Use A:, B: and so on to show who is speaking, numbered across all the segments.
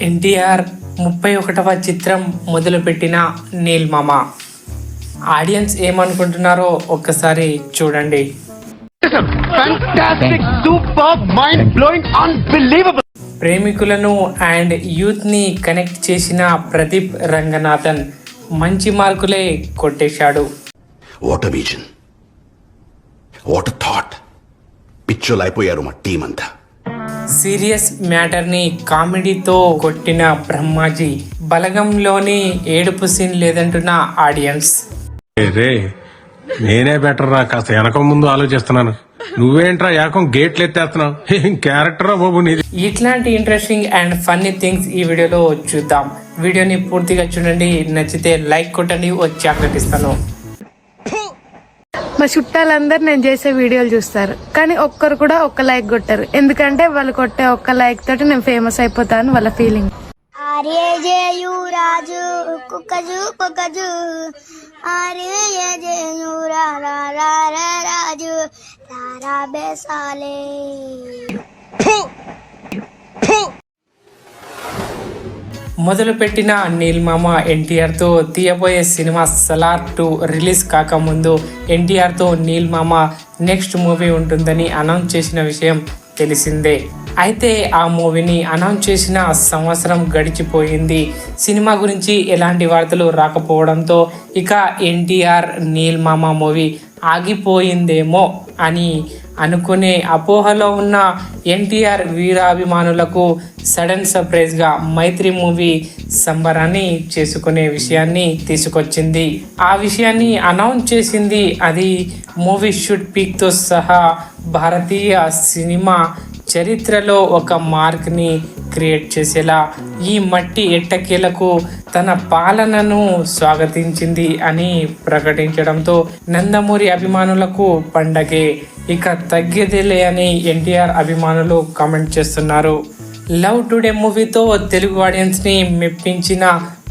A: ఎన్టీఆర్ 31వ చిత్రం మొదలుపెట్టిన నీల్ మామ. ఆడియన్స్ ఏమనుకుంటున్నారో ఒక్కసారి చూడండి. ప్రేమికులను అండ్ యూత్ ని కనెక్ట్ చేసిన ప్రదీప్ రంగనాథన్ మంచి మార్కులే కొట్టేశాడు.
B: What a vision, what a thought. పిచ్చోలు అయిపోయారు మా టీం అంతా.
A: సీరియస్ మ్యాటర్ ని కామెడీతో కొట్టిన బ్రహ్మాజీ. బలగంలోని ఏడుపు సీన్ లేదంటున్న ఆడియన్స్.
C: రే నేనే బెటర్ రా, కాస్త వెనక ముందు ఆలోచిస్తున్నాను. నువ్వేంట్రా ఏకం గేట్లు ఎత్తేస్తున్నావు? ఏం క్యారెక్టర్ రా బాబు నీది.
A: ఇట్లాంటి ఇంట్రెస్టింగ్ అండ్ ఫన్నీ థింగ్స్ ఈ వీడియోలో చూద్దాం. వీడియోని పూర్తిగా చూడండి. నచ్చితే లైక్ కొట్టండి. చాక్లెట్ ఇస్తాను.
D: మా చుట్టాలందరూ నేను చేసే వీడియోలు చూస్తారు, కానీ ఒక్కరు కూడా ఒక్క లైక్ కొట్టారు. ఎందుకంటే వాళ్ళు కొట్టే ఒక్క లైక్ తోటి నేను ఫేమస్ అయిపోతాను వాళ్ళ ఫీలింగ్.
E: రాజు కుక్కజు కుక్కజు రాజు తారా బేసాలే.
A: మొదలుపెట్టిన నీల్ మామ ఎన్టీఆర్తో తీయబోయే సినిమా సలార్ 2 రిలీజ్ కాకముందు ఎన్టీఆర్తో నీల్ మామ నెక్స్ట్ మూవీ ఉంటుందని అనౌన్స్ చేసిన విషయం తెలిసిందే. అయితే ఆ మూవీని అనౌన్స్ చేసిన సంవత్సరం గడిచిపోయింది. సినిమా గురించి ఎలాంటి వార్తలు రాకపోవడంతో ఇక ఎన్టీఆర్ నీల్ మామ మూవీ ఆగిపోయిందేమో అని అనుకునే అపోహలో ఉన్న ఎన్టీఆర్ వీరాభిమానులకు సడన్ సర్ప్రైజ్గా మైత్రి మూవీ సంబరాన్ని చేసుకునే విషయాన్ని తీసుకొచ్చింది. ఆ విషయాన్ని అనౌన్స్ చేసింది. అది మూవీ షూట్ పీక్తో సహా భారతీయ సినిమా చరిత్రలో ఒక మార్క్ని క్రియేట్ చేసేలా ఈ మట్టి ఎట్టకేలకు తన పాలనను స్వాగతించింది అని ప్రకటించడంతో నందమూరి అభిమానులకు పండగే. ఇక తగ్గేదేలే అని ఎన్టీఆర్ అభిమానులు కామెంట్ చేస్తున్నారు. లవ్ టుడే మూవీతో తెలుగు ఆడియన్స్ ని మెప్పించిన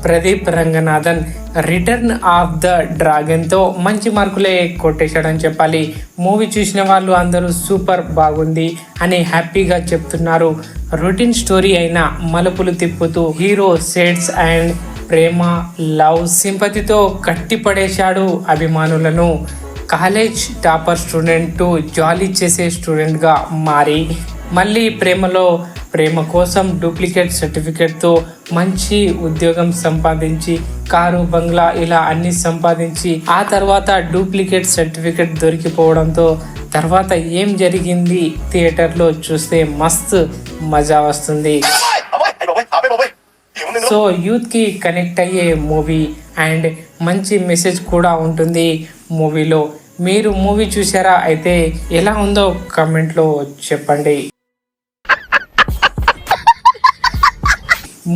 A: Pradeep Ranganathan return of the dragon తో మంచి మార్కులే కొట్టేశాడని చెప్పాలి. మూవీ చూసిన వాళ్ళు అందరూ సూపర్ బాగుంది అని హ్యాపీగా చెప్తున్నారు. రొటీన్ స్టోరీ అయినా మలుపులు తిప్పుతూ హీరో సెట్స్ అండ్ ప్రేమ, లవ్, సింపతితో కట్టిపడేశాడు అభిమానులను. College topper student to jolly చేసే స్టూడెంట్గా మారి మళ్ళీ ప్రేమ కోసం డూప్లికేట్ సర్టిఫికేట్తో మంచి ఉద్యోగం సంపాదించి కారు, బంగ్లా ఇలా అన్ని సంపాదించి ఆ తర్వాత డూప్లికేట్ సర్టిఫికేట్ దొరికిపోవడంతో తర్వాత ఏం జరిగింది థియేటర్లో చూస్తే మస్తు మజా వస్తుంది. సో యూత్ కి కనెక్ట్ అయ్యే మూవీ అండ్ మంచి మెసేజ్ కూడా ఉంటుంది మూవీలో. మీరు మూవీ చూసారా? అయితే ఎలా ఉందో కామెంట్లో చెప్పండి.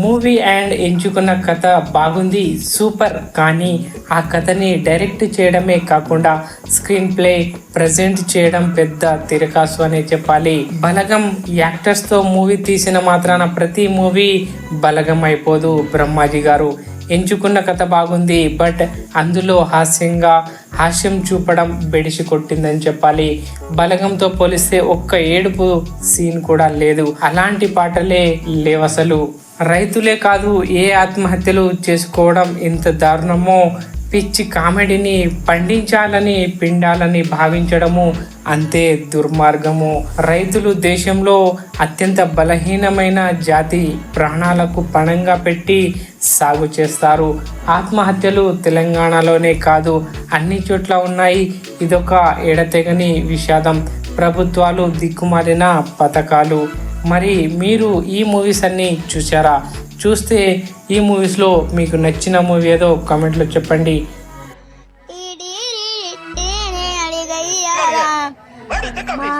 A: మూవీ అండ్ ఎంచుకున్న కథ బాగుంది, సూపర్. కానీ ఆ కథని డైరెక్ట్ చేయడమే కాకుండా స్క్రీన్ ప్లే ప్రజెంట్ చేయడం పెద్ద తిరకాసు అనే చెప్పాలి. బలగం యాక్టర్స్తో మూవీ తీసిన మాత్రాన ప్రతి మూవీ బలగం అయిపోదు. బ్రహ్మాజీ గారు ఎంచుకున్న కథ బాగుంది, బట్ అందులో హాస్యం చూపడం బెడిసి కొట్టిందని చెప్పాలి. బలగంతో పోలిస్తే ఒక్క ఏడుపు సీన్ కూడా లేదు. అలాంటి పాటలే లేవసలు. రైతులే కాదు, ఏ ఆత్మహత్యలు చేసుకోవడం ఇంత దారుణమో. పిచ్చి కామెడీని పండించాలని పిండాలని భావించడము అంతే దుర్మార్గము. రైతులు దేశంలో అత్యంత బలహీనమైన జాతి. ప్రాణాలకు పణంగా పెట్టి సాగు చేస్తారు. ఆత్మహత్యలు తెలంగాణలోనే కాదు అన్ని చోట్ల ఉన్నాయి. ఇదొక ఎడతెగని విషాదం. ప్రభుత్వాలు దిక్కుమాలిన పథకాలు. మరి మీరు ఈ మూవీస్ అన్ని చూసారా? చూస్తే ఈ మూవీస్లో మీకు నచ్చిన మూవీ ఏదో కామెంట్లో చెప్పండి.
E: మా